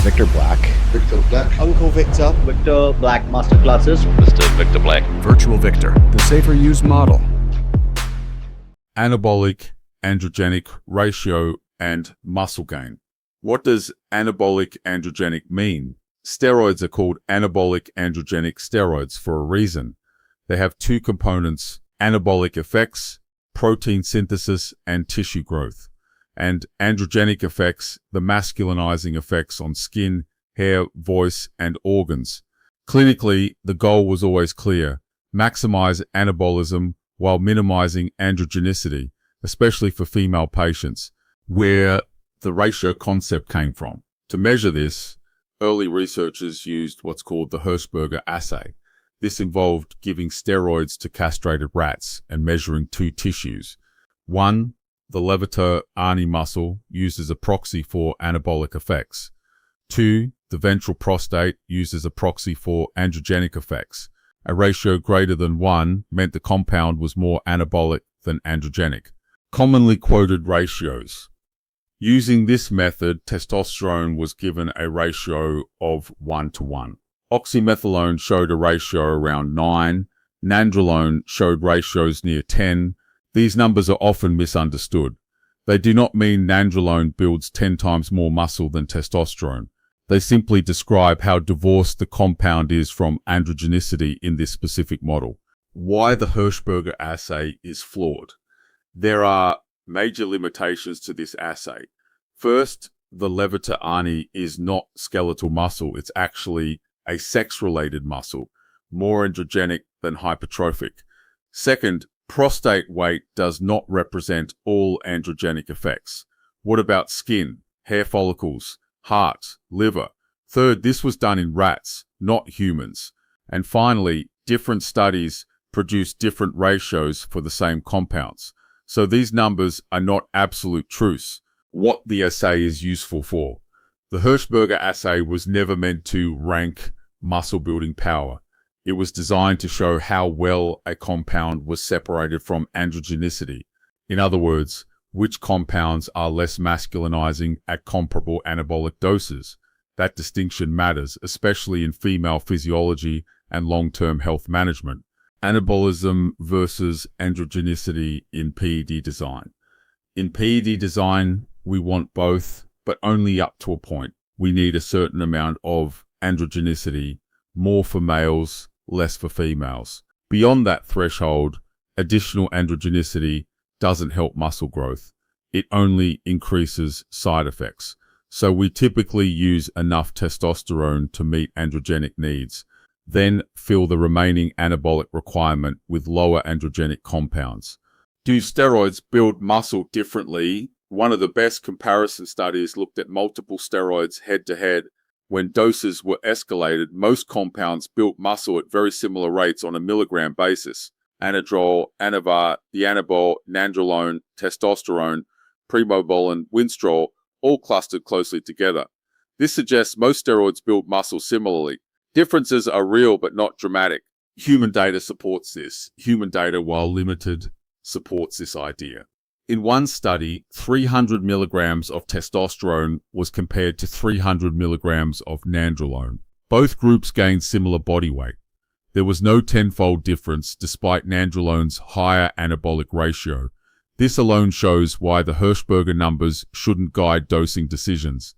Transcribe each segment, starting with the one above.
Victor Black. Victor Black. Uncle Victor. Victor Black Masterclasses. Mr. Victor Black. Virtual Victor, the safer use model. Anabolic androgenic ratio and muscle gain. What does anabolic androgenic mean? Steroids are called anabolic androgenic steroids for a reason. They have two components: anabolic effects, protein synthesis and tissue growth, and androgenic effects, the masculinizing effects on skin, hair, voice, and organs. Clinically, the goal was always clear: maximize anabolism while minimizing androgenicity, especially for female patients, where the ratio concept came from. To measure this, early researchers used what's called the Hirschberger assay. This involved giving steroids to castrated rats and measuring two tissues. One, the levator ani muscle, used as a proxy for anabolic effects. Two, the ventral prostate, used as a proxy for androgenic effects. A ratio greater than 1 meant the compound was more anabolic than androgenic. Commonly quoted ratios. Using this method, testosterone was given a ratio of 1:1. Oxymethylone showed a ratio around 9. Nandrolone showed ratios near 10. These numbers are often misunderstood. They do not mean nandrolone builds 10 times more muscle than testosterone. They simply describe how divorced the compound is from androgenicity in this specific model. Why the Hirschberger assay is flawed. There are major limitations to this assay. First, the levator ani is not skeletal muscle. It's actually a sex-related muscle, more androgenic than hypertrophic. Second, prostate weight does not represent all androgenic effects. What about skin, hair follicles, heart, liver? Third, this was done in rats, not humans. And finally, different studies produce different ratios for the same compounds. So these numbers are not absolute truths. What the assay is useful for. The Hirschberger assay was never meant to rank muscle building power. It was designed to show how well a compound was separated from androgenicity. In other words, which compounds are less masculinizing at comparable anabolic doses. That distinction matters, especially in female physiology and long-term health management. Anabolism versus androgenicity in PED design. In PED design, we want both, but only up to a point. We need a certain amount of androgenicity, more for males, less for females. Beyond that threshold, additional androgenicity doesn't help muscle growth. It only increases side effects. So we typically use enough testosterone to meet androgenic needs, then fill the remaining anabolic requirement with lower androgenic compounds. Do steroids build muscle differently? One of the best comparison studies looked at multiple steroids head-to-head. When doses were escalated, most compounds built muscle at very similar rates on a milligram basis. Anadrol, Anavar, Dianabol, nandrolone, testosterone, Primobolan, Winstrol, all clustered closely together. This suggests most steroids build muscle similarly. Differences are real but not dramatic. Human data supports this. Human data, while limited, supports this idea. In one study, 300 milligrams of testosterone was compared to 300 milligrams of nandrolone. Both groups gained similar body weight. There was no tenfold difference despite nandrolone's higher anabolic ratio. This alone shows why the Hirschberger numbers shouldn't guide dosing decisions.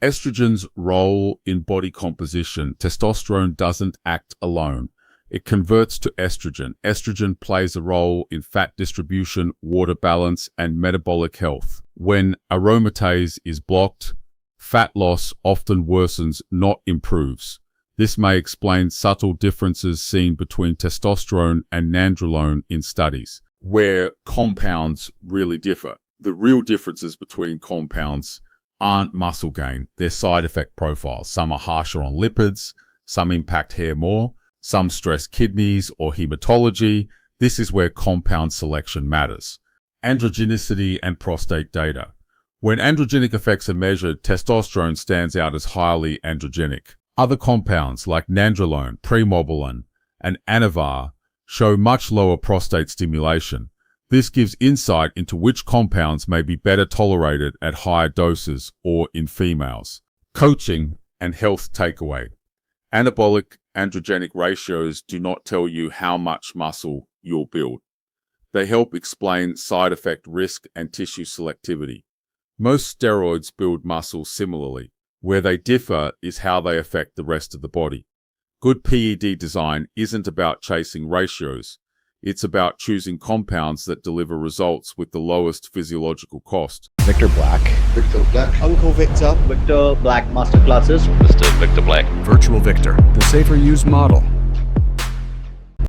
Estrogen's role in body composition. Testosterone doesn't act alone. It converts to estrogen. Estrogen plays a role in fat distribution, water balance, and metabolic health. When aromatase is blocked, fat loss often worsens, not improves. This may explain subtle differences seen between testosterone and nandrolone in studies, where compounds really differ. The real differences between compounds aren't muscle gain, they're side effect profiles. Some are harsher on lipids, some impact hair more, some stress kidneys or hematology. This is where compound selection matters. Androgenicity and prostate data. When androgenic effects are measured, testosterone stands out as highly androgenic. Other compounds like nandrolone, Primobolan, and Anavar show much lower prostate stimulation. This gives insight into which compounds may be better tolerated at higher doses or in females. Coaching. and health takeaway. Anabolic androgenic ratios do not tell you how much muscle you'll build. They help explain side effect risk and tissue selectivity. Most steroids build muscle similarly. Where they differ is how they affect the rest of the body. Good PED design isn't about chasing ratios. It's about choosing compounds that deliver results with the lowest physiological cost. Victor Black. Victor Black. Uncle Victor. Victor Black Masterclasses. Mr. Victor Black. Virtual Victor, the safer use model.